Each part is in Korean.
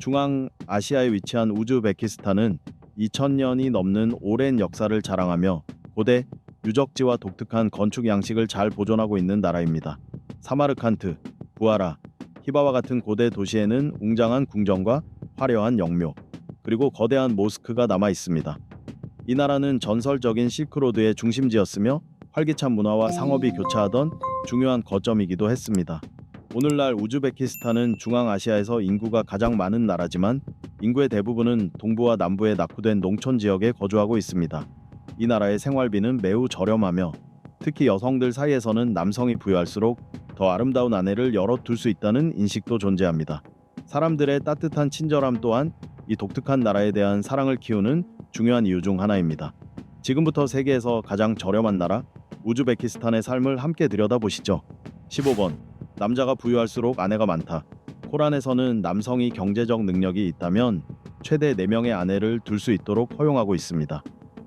중앙아시아에 위치한 우즈베키스탄은 2000년이 넘는 오랜 역사를 자랑하며 고대 유적지와 독특한 건축 양식을 잘 보존하고 있는 나라입니다. 사마르칸트, 부하라, 히바와 같은 고대 도시에는 웅장한 궁전과 화려한 영묘, 그리고 거대한 모스크가 남아 있습니다. 이 나라는 전설적인 실크로드의 중심지였으며 활기찬 문화와 상업이 교차하던 중요한 거점이기도 했습니다. 오늘날 우즈베키스탄은 중앙아시아에서 인구가 가장 많은 나라지만 인구의 대부분은 동부와 남부에 낙후된 농촌 지역에 거주하고 있습니다. 이 나라의 생활비는 매우 저렴하며 특히 여성들 사이에서는 남성이 부유할수록 더 아름다운 아내를 여럿 둘 수 있다는 인식도 존재합니다. 사람들의 따뜻한 친절함 또한 이 독특한 나라에 대한 사랑을 키우는 중요한 이유 중 하나입니다. 지금부터 세계에서 가장 저렴한 나라 우즈베키스탄의 삶을 함께 들여다보시죠. 15번. 남자가 부유할수록 아내가 많다. 코란에서는 남성이 경제적 능력이 있다면 최대 4명의 아내를 둘 수 있도록 허용하고 있습니다.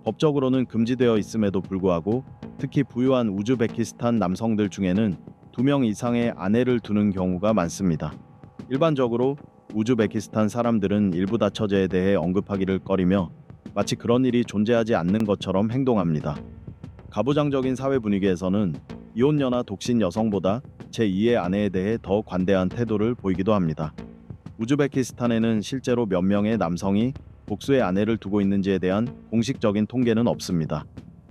법적으로는 금지되어 있음에도 불구하고 특히 부유한 우즈베키스탄 남성들 중에는 2명 이상의 아내를 두는 경우가 많습니다. 일반적으로 우즈베키스탄 사람들은 일부다처제에 대해 언급하기를 꺼리며 마치 그런 일이 존재하지 않는 것처럼 행동합니다. 가부장적인 사회 분위기에서는 이혼녀나 독신 여성보다 제2의 아내에 대해 더 관대한 태도를 보이기도 합니다. 우즈베키스탄에는 실제로 몇 명의 남성이 복수의 아내를 두고 있는지에 대한 공식적인 통계는 없습니다.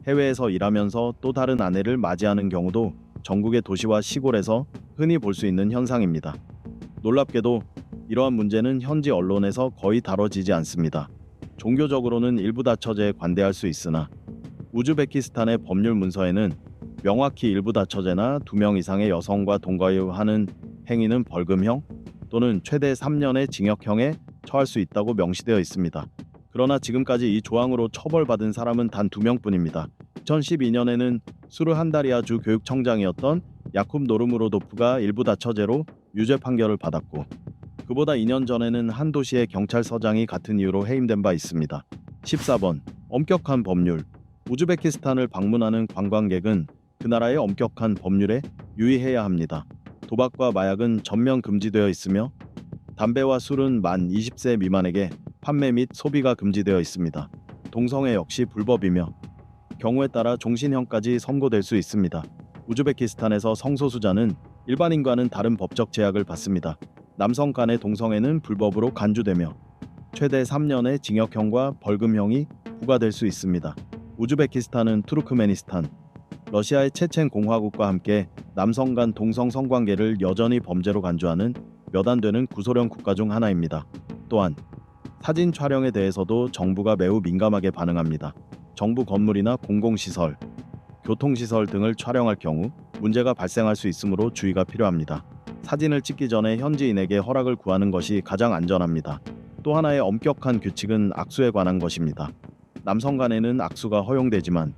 해외에서 일하면서 또 다른 아내를 맞이하는 경우도 전국의 도시와 시골에서 흔히 볼 수 있는 현상입니다. 놀랍게도 이러한 문제는 현지 언론에서 거의 다뤄지지 않습니다. 종교적으로는 일부다처제에 관대할 수 있으나 우즈베키스탄의 법률 문서에는 명확히 일부다처제나 2명 이상의 여성과 동거하는 행위는 벌금형 또는 최대 3년의 징역형에 처할 수 있다고 명시되어 있습니다. 그러나 지금까지 이 조항으로 처벌받은 사람은 단 2명뿐입니다. 2012년에는 수르한다리아 주 교육청장이었던 야쿰 노르무로도프가 일부다처제로 유죄 판결을 받았고 그보다 2년 전에는 한 도시의 경찰서장이 같은 이유로 해임된 바 있습니다. 14번. 엄격한 법률. 우즈베키스탄을 방문하는 관광객은 그 나라의 엄격한 법률에 유의해야 합니다. 도박과 마약은 전면 금지되어 있으며 담배와 술은 만 20세 미만에게 판매 및 소비가 금지되어 있습니다. 동성애 역시 불법이며 경우에 따라 종신형까지 선고될 수 있습니다. 우즈베키스탄에서 성소수자는 일반인과는 다른 법적 제약을 받습니다. 남성 간의 동성애는 불법으로 간주되며 최대 3년의 징역형과 벌금형이 부과될 수 있습니다. 우즈베키스탄은 투르크메니스탄, 러시아의 체첸 공화국과 함께 남성 간 동성 성관계를 여전히 범죄로 간주하는 몇 안 되는 구소련 국가 중 하나입니다. 또한 사진 촬영에 대해서도 정부가 매우 민감하게 반응합니다. 정부 건물이나 공공시설, 교통시설 등을 촬영할 경우 문제가 발생할 수 있으므로 주의가 필요합니다. 사진을 찍기 전에 현지인에게 허락을 구하는 것이 가장 안전합니다. 또 하나의 엄격한 규칙은 악수에 관한 것입니다. 남성 간에는 악수가 허용되지만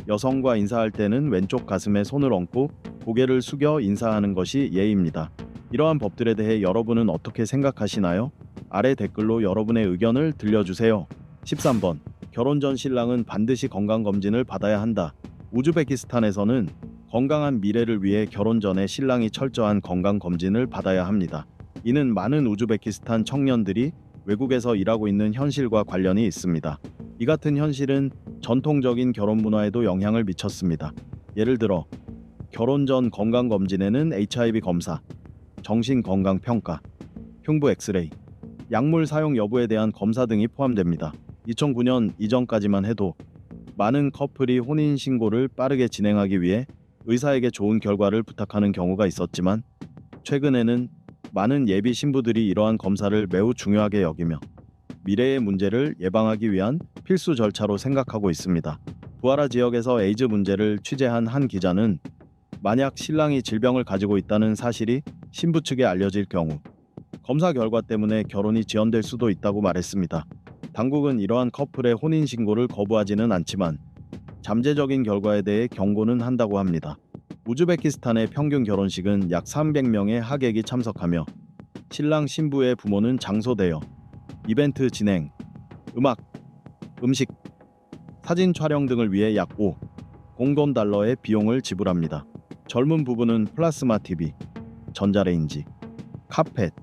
여성과 인사할 때는 왼쪽 가슴에 손을 얹고 고개를 숙여 인사하는 것이 예의입니다. 이러한 법들에 대해 여러분은 어떻게 생각하시나요? 아래 댓글로 여러분의 의견을 들려주세요. 13번. 결혼 전 신랑은 반드시 건강검진을 받아야 한다. 우즈베키스탄에서는 건강한 미래를 위해 결혼 전에 신랑이 철저한 건강검진을 받아야 합니다. 이는 많은 우즈베키스탄 청년들이 외국에서 일하고 있는 현실과 관련이 있습니다. 이 같은 현실은 전통적인 결혼 문화에도 영향을 미쳤습니다. 예를 들어 결혼 전 건강검진에는 HIV 검사, 정신건강평가, 흉부 엑스레이, 약물 사용 여부에 대한 검사 등이 포함됩니다. 2009년 이전까지만 해도 많은 커플이 혼인신고를 빠르게 진행하기 위해 의사에게 좋은 결과를 부탁하는 경우가 있었지만 최근에는 많은 예비 신부들이 이러한 검사를 매우 중요하게 여기며 미래의 문제를 예방하기 위한 필수 절차로 생각하고 있습니다. 부하라 지역에서 에이즈 문제를 취재한 한 기자는 만약 신랑이 질병을 가지고 있다는 사실이 신부 측에 알려질 경우 검사 결과 때문에 결혼이 지연될 수도 있다고 말했습니다. 당국은 이러한 커플의 혼인신고를 거부하지는 않지만 잠재적인 결과에 대해 경고는 한다고 합니다. 우즈베키스탄의 평균 결혼식은 약 300명의 하객이 참석하며 신랑 신부의 부모는 장소되어 이벤트 진행, 음악, 음식, 사진 촬영 등을 위해 약 5,000달러의 비용을 지불합니다. 젊은 부부는 플라스마 TV, 전자레인지, 카펫,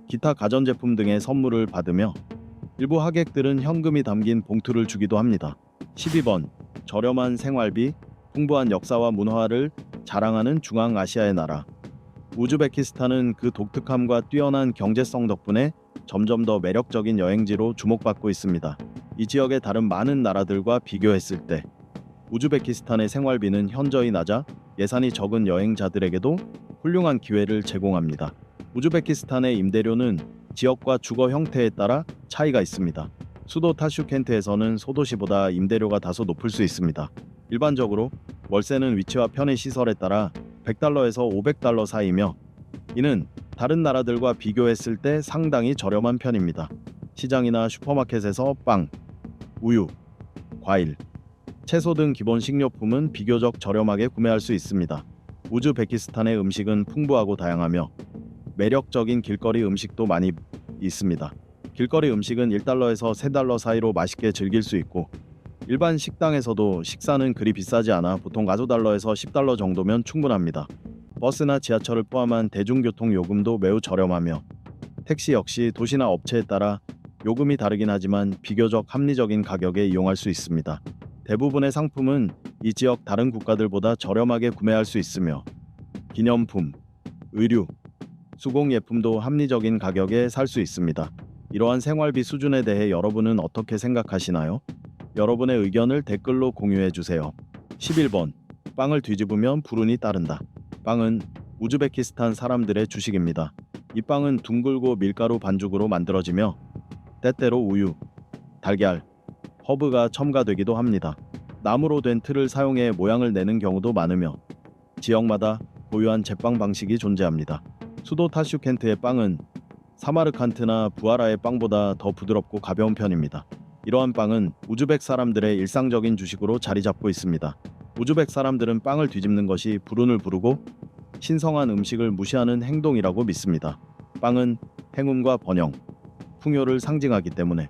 기타 가전제품 등의 선물을 받으며 일부 하객들은 현금이 담긴 봉투를 주기도 합니다. 12번 저렴한 생활비, 풍부한 역사와 문화를 자랑하는 중앙아시아의 나라. 우즈베키스탄은 그 독특함과 뛰어난 경제성 덕분에 점점 더 매력적인 여행지로 주목받고 있습니다. 이 지역의 다른 많은 나라들과 비교했을 때 우즈베키스탄의 생활비는 현저히 낮아 예산이 적은 여행자들에게도 훌륭한 기회를 제공합니다. 우즈베키스탄의 임대료는 지역과 주거 형태에 따라 차이가 있습니다. 수도 타슈켄트에서는 소도시보다 임대료가 다소 높을 수 있습니다. 일반적으로 월세는 위치와 편의 시설에 따라 $100에서 $500 사이며 이는 다른 나라들과 비교했을 때 상당히 저렴한 편입니다. 시장이나 슈퍼마켓에서 빵, 우유, 과일, 채소 등 기본 식료품은 비교적 저렴하게 구매할 수 있습니다. 우즈베키스탄의 음식은 풍부하고 다양하며 매력적인 길거리 음식도 많이 있습니다. 길거리 음식은 $1에서 $3 사이로 맛있게 즐길 수 있고 일반 식당에서도 식사는 그리 비싸지 않아 보통 $5에서 $10 정도면 충분합니다. 버스나 지하철을 포함한 대중교통 요금도 매우 저렴하며 택시 역시 도시나 업체에 따라 요금이 다르긴 하지만 비교적 합리적인 가격에 이용할 수 있습니다. 대부분의 상품은 이 지역 다른 국가들보다 저렴하게 구매할 수 있으며 기념품, 의류, 수공예품도 합리적인 가격에 살 수 있습니다. 이러한 생활비 수준에 대해 여러분은 어떻게 생각하시나요? 여러분의 의견을 댓글로 공유해 주세요. 11번 빵을 뒤집으면 불운이 따른다. 빵은 우즈베키스탄 사람들의 주식입니다. 이 빵은 둥글고 밀가루 반죽으로 만들어지며 때때로 우유, 달걀, 허브가 첨가되기도 합니다. 나무로 된 틀을 사용해 모양을 내는 경우도 많으며 지역마다 고유한 제빵 방식이 존재합니다. 수도 타슈켄트의 빵은 사마르칸트나 부하라의 빵보다 더 부드럽고 가벼운 편입니다. 이러한 빵은 우즈벡 사람들의 일상적인 주식으로 자리 잡고 있습니다. 우즈벡 사람들은 빵을 뒤집는 것이 불운을 부르고 신성한 음식을 무시하는 행동이라고 믿습니다. 빵은 행운과 번영, 풍요를 상징하기 때문에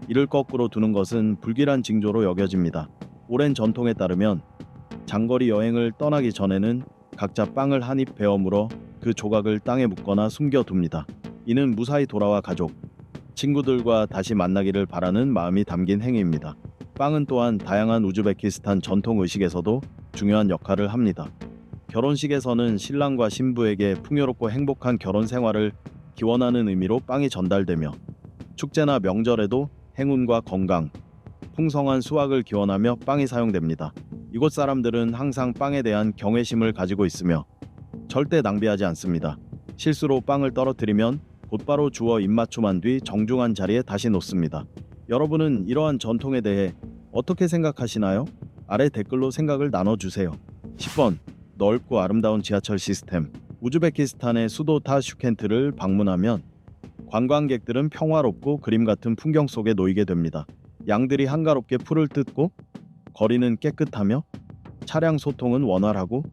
이를 거꾸로 두는 것은 불길한 징조로 여겨집니다. 오랜 전통에 따르면 장거리 여행을 떠나기 전에는 각자 빵을 한 입 베어 물어 그 조각을 땅에 묻거나 숨겨둡니다. 이는 무사히 돌아와 가족, 친구들과 다시 만나기를 바라는 마음이 담긴 행위입니다. 빵은 또한 다양한 우즈베키스탄 전통 의식에서도 중요한 역할을 합니다. 결혼식에서는 신랑과 신부에게 풍요롭고 행복한 결혼 생활을 기원하는 의미로 빵이 전달되며 축제나 명절에도 행운과 건강, 풍성한 수확을 기원하며 빵이 사용됩니다. 이곳 사람들은 항상 빵에 대한 경외심을 가지고 있으며 절대 낭비하지 않습니다. 실수로 빵을 떨어뜨리면 곧바로 주워 입맞춤한 뒤 정중한 자리에 다시 놓습니다. 여러분은 이러한 전통에 대해 어떻게 생각하시나요? 아래 댓글로 생각을 나눠주세요. 10번 넓고 아름다운 지하철 시스템. 우즈베키스탄의 수도 타슈켄트를 방문하면 관광객들은 평화롭고 그림 같은 풍경 속에 놓이게 됩니다. 양들이 한가롭게 풀을 뜯고 거리는 깨끗하며 차량 소통은 원활하고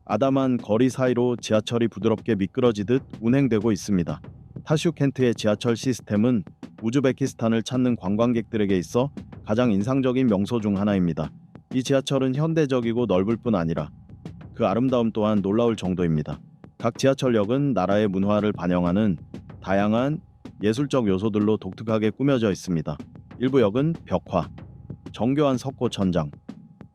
아담한 거리 사이로 지하철이 부드럽게 미끄러지듯 운행되고 있습니다. 타슈켄트의 지하철 시스템은 우즈베키스탄을 찾는 관광객들에게 있어 가장 인상적인 명소 중 하나입니다. 이 지하철은 현대적이고 넓을 뿐 아니라 그 아름다움 또한 놀라울 정도입니다. 각 지하철역은 나라의 문화를 반영하는 다양한 예술적 요소들로 독특하게 꾸며져 있습니다. 일부 역은 벽화, 정교한 석고 천장,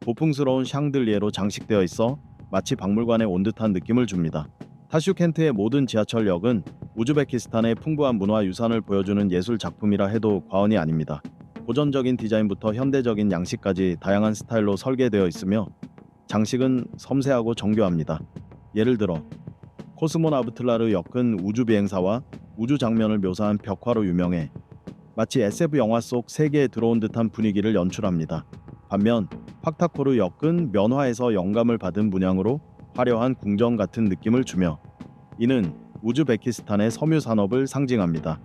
고풍스러운 샹들리에로 장식되어 있어 마치 박물관에 온 듯한 느낌을 줍니다. 타슈켄트의 모든 지하철역은 우즈베키스탄의 풍부한 문화 유산을 보여주는 예술 작품이라 해도 과언이 아닙니다. 고전적인 디자인부터 현대적인 양식까지 다양한 스타일로 설계되어 있으며 장식은 섬세하고 정교합니다. 예를 들어 코스모나브틀라르 역은 우주 비행사와 우주 장면을 묘사한 벽화로 유명해 마치 SF 영화 속 세계에 들어온 듯한 분위기를 연출합니다. 반면 파크타코르 역은 면화에서 영감을 받은 문양으로 화려한 궁전 같은 느낌을 주며 이는 우즈베키스탄의 섬유 산업을 상징합니다.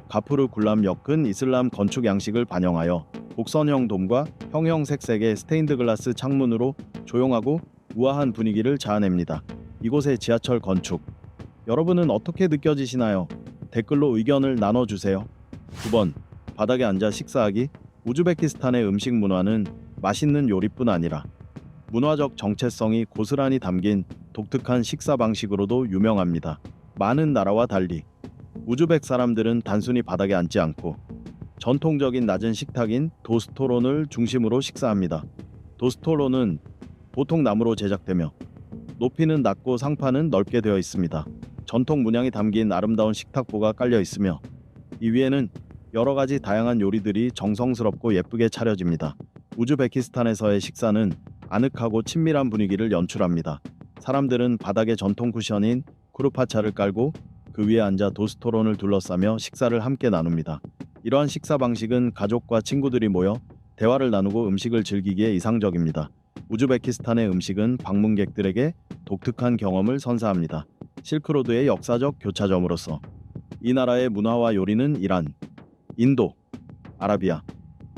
가푸르 굴람 역은 이슬람 건축 양식을 반영하여 곡선형 돔과 형형색색의 스테인드 글라스 창문으로 조용하고 우아한 분위기를 자아냅니다. 이곳의 지하철 건축, 여러분은 어떻게 느껴지시나요? 댓글로 의견을 나눠주세요. 9번 바닥에 앉아 식사하기. 우즈베키스탄의 음식 문화는 맛있는 요리뿐 아니라 문화적 정체성이 고스란히 담긴 독특한 식사 방식으로도 유명합니다. 많은 나라와 달리 우즈벡 사람들은 단순히 바닥에 앉지 않고 전통적인 낮은 식탁인 도스토론을 중심으로 식사합니다. 도스토론은 보통 나무로 제작되며 높이는 낮고 상판은 넓게 되어 있습니다. 전통 문양이 담긴 아름다운 식탁보가 깔려 있으며 이 위에는 여러 가지 다양한 요리들이 정성스럽고 예쁘게 차려집니다. 우즈베키스탄에서의 식사는 아늑하고 친밀한 분위기를 연출합니다. 사람들은 바닥에 전통 쿠션인 쿠르파차를 깔고 그 위에 앉아 도스토론을 둘러싸며 식사를 함께 나눕니다. 이러한 식사 방식은 가족과 친구들이 모여 대화를 나누고 음식을 즐기기에 이상적입니다. 우즈베키스탄의 음식은 방문객들에게 독특한 경험을 선사합니다. 실크로드의 역사적 교차점으로서 이 나라의 문화와 요리는 이란, 인도, 아라비아,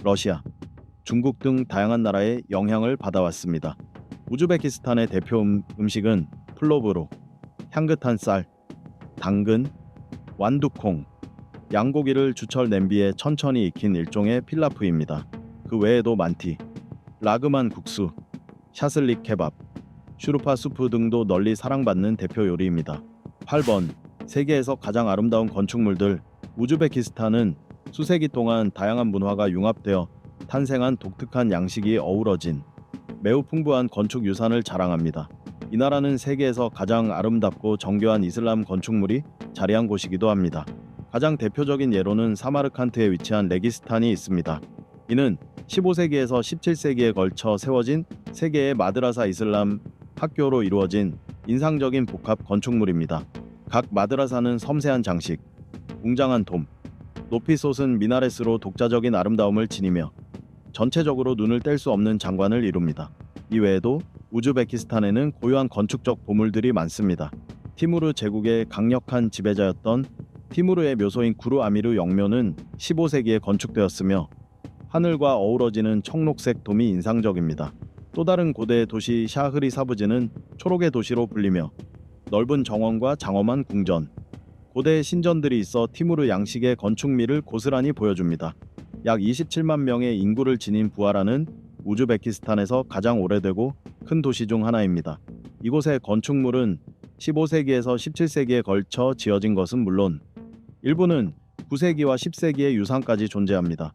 러시아, 중국 등 다양한 나라의 영향을 받아왔습니다. 우즈베키스탄의 대표 음식은 플로브로, 향긋한 쌀, 당근, 완두콩, 양고기를 주철 냄비에 천천히 익힌 일종의 필라프입니다. 그 외에도 만티, 라그만 국수, 샤슬릭 케밥, 슈르파 수프 등도 널리 사랑받는 대표 요리입니다. 8번. 세계에서 가장 아름다운 건축물들. 우즈베키스탄은 수세기 동안 다양한 문화가 융합되어 탄생한 독특한 양식이 어우러진 매우 풍부한 건축 유산을 자랑합니다. 이 나라는 세계에서 가장 아름답고 정교한 이슬람 건축물이 자리한 곳이기도 합니다. 가장 대표적인 예로는 사마르칸트에 위치한 레기스탄이 있습니다. 이는 15세기에서 17세기에 걸쳐 세워진 세계의 마드라사 이슬람 학교로 이루어진 인상적인 복합 건축물입니다. 각 마드라사는 섬세한 장식, 웅장한 돔, 높이 솟은 미나렛으로 독자적인 아름다움을 지니며 전체적으로 눈을 뗄 수 없는 장관을 이룹니다. 이 외에도 우즈베키스탄에는 고유한 건축적 보물들이 많습니다. 티무르 제국의 강력한 지배자였던 티무르의 묘소인 구루 아미르 영묘는 15세기에 건축되었으며 하늘과 어우러지는 청록색 돔이 인상적입니다. 또 다른 고대 도시 샤흐리 사부지는 초록의 도시로 불리며 넓은 정원과 장엄한 궁전, 고대의 신전들이 있어 티무르 양식의 건축미를 고스란히 보여줍니다. 약 27만 명의 인구를 지닌 부하라는 우즈베키스탄에서 가장 오래되고 큰 도시 중 하나입니다. 이곳의 건축물은 15세기에서 17세기에 걸쳐 지어진 것은 물론 일부는 9세기와 10세기의 유산까지 존재합니다.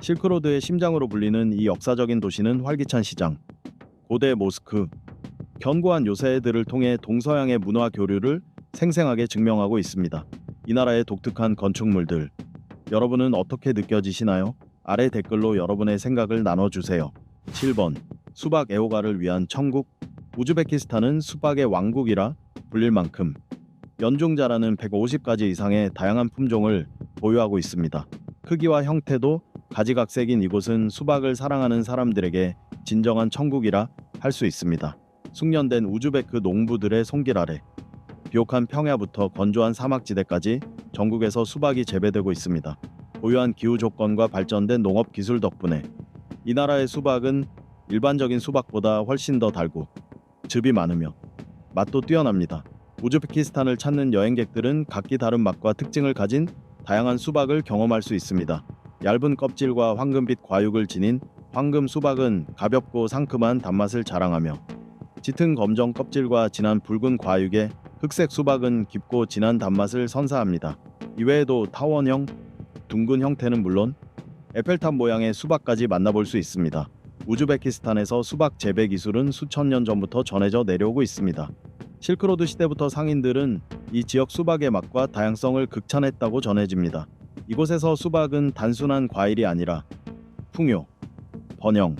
실크로드의 심장으로 불리는 이 역사적인 도시는 활기찬 시장, 고대 모스크, 견고한 요새들을 통해 동서양의 문화 교류를 생생하게 증명하고 있습니다. 이 나라의 독특한 건축물들, 여러분은 어떻게 느껴지시나요? 아래 댓글로 여러분의 생각을 나눠주세요. 7번. 수박 애호가를 위한 천국. 우즈베키스탄은 수박의 왕국이라 불릴 만큼 연중자라는 150가지 이상의 다양한 품종을 보유하고 있습니다. 크기와 형태도 가지각색인 이곳은 수박을 사랑하는 사람들에게 진정한 천국이라 할 수 있습니다. 숙련된 우즈베크 농부들의 손길 아래 비옥한 평야부터 건조한 사막지대까지 전국에서 수박이 재배되고 있습니다. 고유한 기후 조건과 발전된 농업 기술 덕분에 이 나라의 수박은 일반적인 수박보다 훨씬 더 달고 즙이 많으며 맛도 뛰어납니다. 우즈베키스탄을 찾는 여행객들은 각기 다른 맛과 특징을 가진 다양한 수박을 경험할 수 있습니다. 얇은 껍질과 황금빛 과육을 지닌 황금 수박은 가볍고 상큼한 단맛을 자랑하며 짙은 검정 껍질과 진한 붉은 과육의 흑색 수박은 깊고 진한 단맛을 선사합니다. 이외에도 타원형, 둥근 형태는 물론 에펠탑 모양의 수박까지 만나볼 수 있습니다. 우즈베키스탄에서 수박 재배 기술은 수천 년 전부터 전해져 내려오고 있습니다. 실크로드 시대부터 상인들은 이 지역 수박의 맛과 다양성을 극찬했다고 전해집니다. 이곳에서 수박은 단순한 과일이 아니라 풍요, 번영,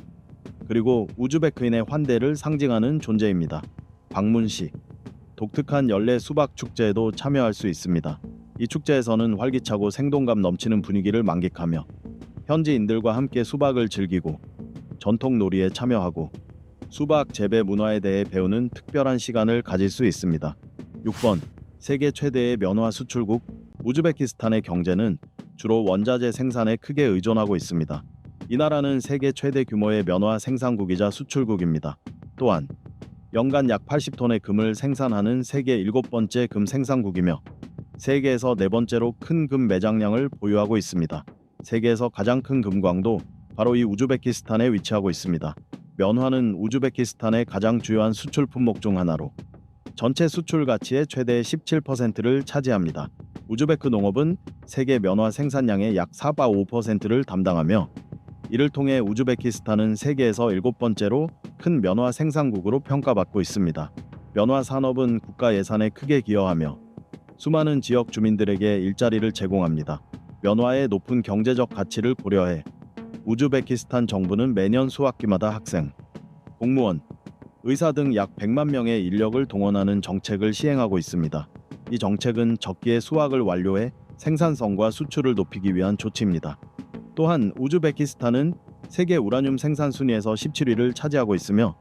그리고 우즈베크인의 환대를 상징하는 존재입니다. 방문시, 독특한 연례 수박 축제에도 참여할 수 있습니다. 이 축제에서는 활기차고 생동감 넘치는 분위기를 만끽하며 현지인들과 함께 수박을 즐기고 전통 놀이에 참여하고 수박 재배 문화에 대해 배우는 특별한 시간을 가질 수 있습니다. 6번. 세계 최대의 면화 수출국. 우즈베키스탄의 경제는 주로 원자재 생산에 크게 의존하고 있습니다. 이 나라는 세계 최대 규모의 면화 생산국이자 수출국입니다. 또한 연간 약 80톤의 금을 생산하는 세계 7번째 금 생산국이며 세계에서 4번째로 큰 금 매장량을 보유하고 있습니다. 세계에서 가장 큰 금광도 바로 이 우즈베키스탄에 위치하고 있습니다. 면화는 우즈베키스탄의 가장 주요한 수출 품목 중 하나로 전체 수출 가치의 최대 17%를 차지합니다. 우즈베크 농업은 세계 면화 생산량의 약 4.5%를 담당하며 이를 통해 우즈베키스탄은 세계에서 7번째로 큰 면화 생산국으로 평가받고 있습니다. 면화 산업은 국가 예산에 크게 기여하며 수많은 지역 주민들에게 일자리를 제공합니다. 면화의 높은 경제적 가치를 고려해 우즈베키스탄 정부는 매년 수학기마다 학생, 공무원, 의사 등 약 100만 명의 인력을 동원하는 정책을 시행하고 있습니다. 이 정책은 적기에 수확을 완료해 생산성과 수출을 높이기 위한 조치입니다. 또한 우즈베키스탄은 세계 우라늄 생산 순위에서 17위를 차지하고 있으며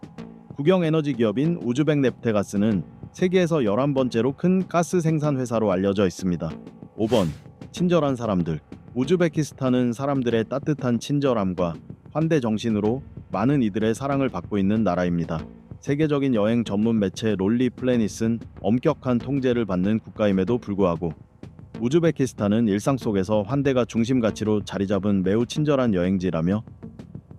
국영 에너지 기업인 우즈벡네프테가스는 세계에서 11번째로 큰 가스 생산 회사로 알려져 있습니다. 5번. 친절한 사람들. 우즈베키스탄은 사람들의 따뜻한 친절함과 환대 정신으로 많은 이들의 사랑을 받고 있는 나라입니다. 세계적인 여행 전문 매체 롤리 플래닛은 엄격한 통제를 받는 국가임에도 불구하고 우즈베키스탄은 일상 속에서 환대가 중심 가치로 자리 잡은 매우 친절한 여행지라며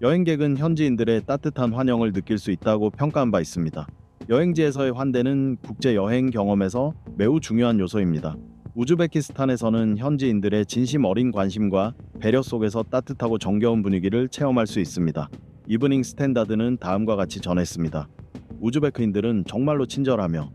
여행객은 현지인들의 따뜻한 환영을 느낄 수 있다고 평가한 바 있습니다. 여행지에서의 환대는 국제 여행 경험에서 매우 중요한 요소입니다. 우즈베키스탄에서는 현지인들의 진심 어린 관심과 배려 속에서 따뜻하고 정겨운 분위기를 체험할 수 있습니다. 이브닝 스탠다드는 다음과 같이 전했습니다. 우즈베크인들은 정말로 친절하며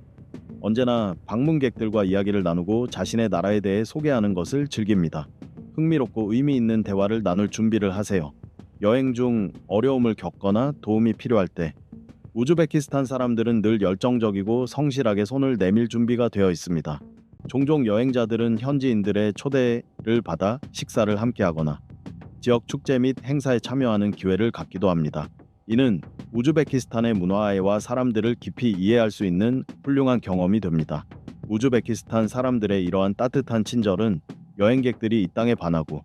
언제나 방문객들과 이야기를 나누고 자신의 나라에 대해 소개하는 것을 즐깁니다. 흥미롭고 의미 있는 대화를 나눌 준비를 하세요. 여행 중 어려움을 겪거나 도움이 필요할 때 우즈베키스탄 사람들은 늘 열정적이고 성실하게 손을 내밀 준비가 되어 있습니다. 종종 여행자들은 현지인들의 초대를 받아 식사를 함께하거나 지역 축제 및 행사에 참여하는 기회를 갖기도 합니다. 이는 우즈베키스탄의 문화와 사람들을 깊이 이해할 수 있는 훌륭한 경험이 됩니다. 우즈베키스탄 사람들의 이러한 따뜻한 친절은 여행객들이 이 땅에 반하고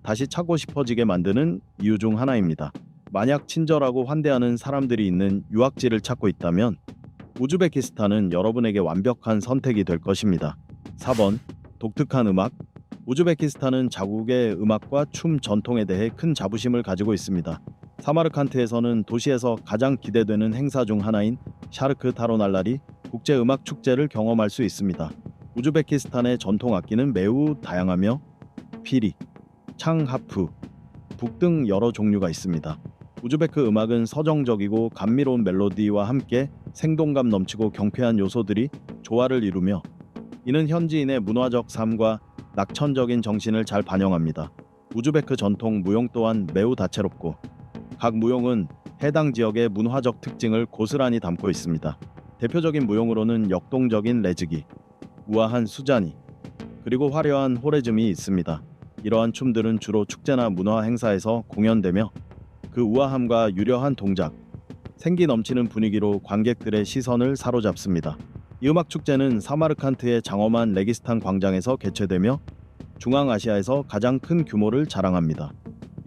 다시 찾고 싶어지게 만드는 이유 중 하나입니다. 만약 친절하고 환대하는 사람들이 있는 유학지를 찾고 있다면 우즈베키스탄은 여러분에게 완벽한 선택이 될 것입니다. 4번. 독특한 음악. 우즈베키스탄은 자국의 음악과 춤 전통에 대해 큰 자부심을 가지고 있습니다. 사마르칸트에서는 도시에서 가장 기대되는 행사 중 하나인 샤르크 타로날라리 국제음악 축제를 경험할 수 있습니다. 우즈베키스탄의 전통 악기는 매우 다양하며 피리, 창하프, 북 등 여러 종류가 있습니다. 우즈베크 음악은 서정적이고 감미로운 멜로디와 함께 생동감 넘치고 경쾌한 요소들이 조화를 이루며 이는 현지인의 문화적 삶과 낙천적인 정신을 잘 반영합니다. 우즈베크 전통 무용 또한 매우 다채롭고 각 무용은 해당 지역의 문화적 특징을 고스란히 담고 있습니다. 대표적인 무용으로는 역동적인 레즈기, 우아한 수자니, 그리고 화려한 호레즘이 있습니다. 이러한 춤들은 주로 축제나 문화 행사에서 공연되며 그 우아함과 유려한 동작, 생기 넘치는 분위기로 관객들의 시선을 사로잡습니다. 이 음악 축제는 사마르칸트의 장엄한 레기스탄 광장에서 개최되며 중앙아시아에서 가장 큰 규모를 자랑합니다.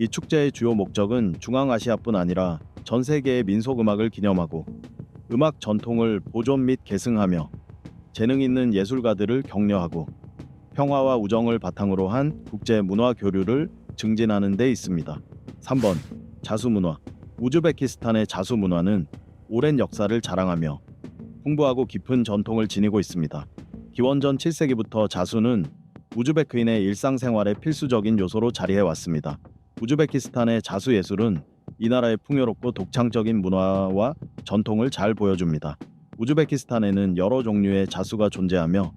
이 축제의 주요 목적은 중앙아시아뿐 아니라 전 세계의 민속음악을 기념하고 음악 전통을 보존 및 계승하며 재능 있는 예술가들을 격려하고 평화와 우정을 바탕으로 한 국제 문화 교류를 증진하는 데 있습니다. 3번. 자수문화. 우즈베키스탄의 자수문화는 오랜 역사를 자랑하며 풍부하고 깊은 전통을 지니고 있습니다. 기원전 7세기부터 자수는 우즈베크인의 일상생활의 필수적인 요소로 자리해왔습니다. 우즈베키스탄의 자수 예술은 이 나라의 풍요롭고 독창적인 문화와 전통을 잘 보여줍니다. 우즈베키스탄에는 여러 종류의 자수가 존재하며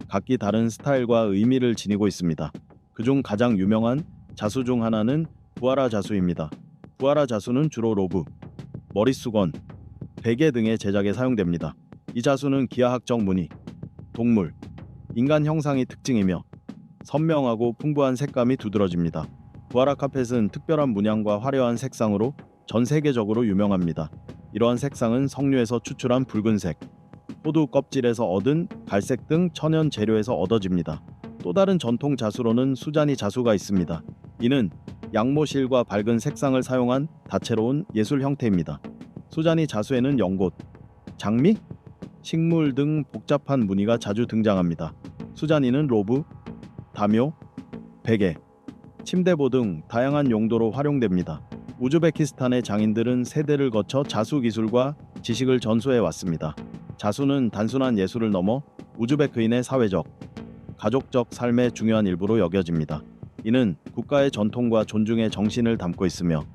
각기 다른 스타일과 의미를 지니고 있습니다. 그중 가장 유명한 자수 중 하나는 부하라 자수입니다. 부하라 자수는 주로 로브, 머릿수건, 베개 등의 제작에 사용됩니다. 이 자수는 기하학적 무늬, 동물, 인간 형상이 특징이며 선명하고 풍부한 색감이 두드러집니다. 부하라 카펫은 특별한 문양과 화려한 색상으로 전 세계적으로 유명합니다. 이러한 색상은 석류에서 추출한 붉은색, 호두 껍질에서 얻은 갈색 등 천연 재료에서 얻어집니다. 또 다른 전통 자수로는 수자니 자수가 있습니다. 이는 양모실과 밝은 색상을 사용한 다채로운 예술 형태입니다. 수자니 자수에는 연꽃, 장미, 식물 등 복잡한 무늬가 자주 등장합니다. 수자니는 로브, 다묘, 베개, 침대보 등 다양한 용도로 활용됩니다. 우즈베키스탄의 장인들은 세대를 거쳐 자수 기술과 지식을 전수해 왔습니다. 자수는 단순한 예술을 넘어 우즈베크인의 사회적, 가족적 삶의 중요한 일부로 여겨집니다. 이는 국가의 전통과 존중의 정신을 담고 있으며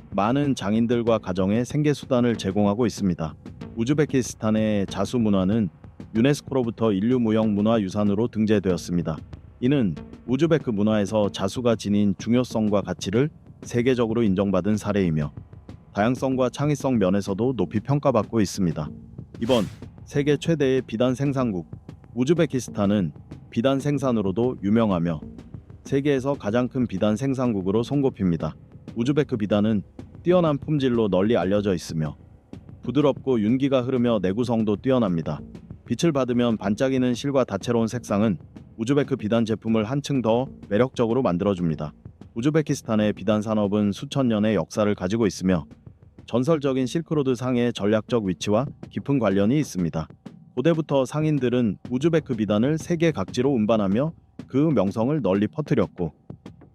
많은 장인들과 가정에 생계 수단을 제공하고 있습니다. 우즈베키스탄의 자수 문화는 유네스코로부터 인류 무형 문화유산으로 등재되었습니다. 이는 우즈베크 문화에서 자수가 지닌 중요성과 가치를 세계적으로 인정받은 사례이며 다양성과 창의성 면에서도 높이 평가받고 있습니다. 이번 세계 최대의 비단 생산국 우즈베키스탄은 비단 생산으로도 유명하며 세계에서 가장 큰 비단 생산국으로 손꼽힙니다. 우즈베크 비단은 뛰어난 품질로 널리 알려져 있으며 부드럽고 윤기가 흐르며 내구성도 뛰어납니다. 빛을 받으면 반짝이는 실과 다채로운 색상은 우즈베크 비단 제품을 한층 더 매력적으로 만들어줍니다. 우즈베키스탄의 비단 산업은 수천 년의 역사를 가지고 있으며 전설적인 실크로드 상의 전략적 위치와 깊은 관련이 있습니다. 고대부터 상인들은 우즈베크 비단을 세계 각지로 운반하며 그 명성을 널리 퍼뜨렸고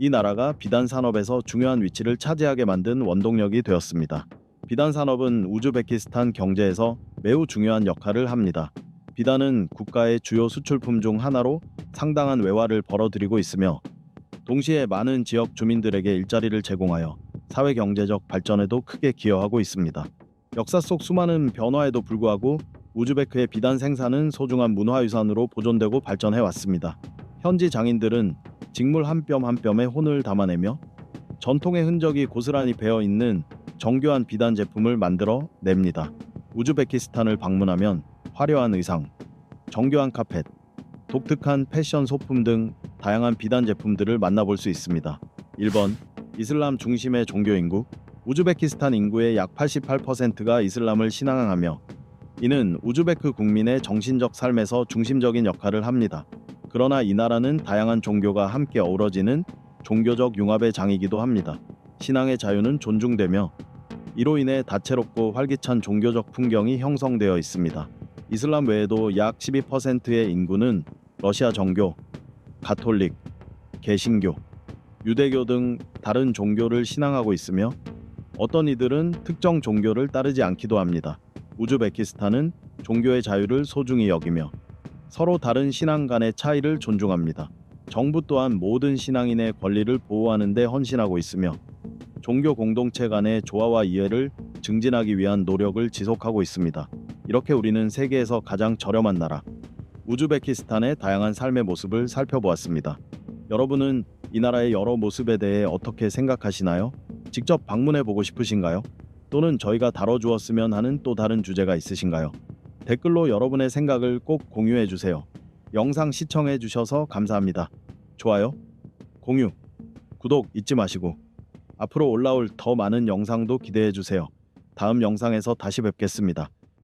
이 나라가 비단 산업에서 중요한 위치를 차지하게 만든 원동력이 되었습니다. 비단 산업은 우즈베키스탄 경제에서 매우 중요한 역할을 합니다. 비단은 국가의 주요 수출품 중 하나로 상당한 외화를 벌어들이고 있으며 동시에 많은 지역 주민들에게 일자리를 제공하여 사회 경제적 발전에도 크게 기여하고 있습니다. 역사 속 수많은 변화에도 불구하고 우즈베크의 비단 생산은 소중한 문화유산으로 보존되고 발전해 왔습니다. 현지 장인들은 직물 한 뼘 한 뼘에 혼을 담아내며 전통의 흔적이 고스란히 배어 있는 정교한 비단 제품을 만들어 냅니다. 우즈베키스탄을 방문하면 화려한 의상, 정교한 카펫, 독특한 패션 소품 등 다양한 비단 제품들을 만나볼 수 있습니다. 1번 이슬람 중심의 종교인국 우즈베키스탄 인구의 약 88%가 이슬람을 신앙하며 이는 우즈베크 국민의 정신적 삶에서 중심적인 역할을 합니다. 그러나 이 나라는 다양한 종교가 함께 어우러지는 종교적 융합의 장이기도 합니다. 신앙의 자유는 존중되며 이로 인해 다채롭고 활기찬 종교적 풍경이 형성되어 있습니다. 이슬람 외에도 약 12%의 인구는 러시아 정교, 가톨릭, 개신교, 유대교 등 다른 종교를 신앙하고 있으며 어떤 이들은 특정 종교를 따르지 않기도 합니다. 우즈베키스탄은 종교의 자유를 소중히 여기며 서로 다른 신앙 간의 차이를 존중합니다. 정부 또한 모든 신앙인의 권리를 보호하는 데 헌신하고 있으며 종교 공동체 간의 조화와 이해를 증진하기 위한 노력을 지속하고 있습니다. 이렇게 우리는 세계에서 가장 저렴한 나라 우즈베키스탄의 다양한 삶의 모습을 살펴보았습니다. 여러분은 이 나라의 여러 모습에 대해 어떻게 생각하시나요? 직접 방문해 보고 싶으신가요? 또는 저희가 다뤄주었으면 하는 또 다른 주제가 있으신가요? 댓글로 여러분의 생각을 꼭 공유해 주세요. 영상 시청해 주셔서 감사합니다. 좋아요, 공유, 구독 잊지 마시고 앞으로 올라올 더 많은 영상도 기대해 주세요. 다음 영상에서 다시 뵙겠습니다.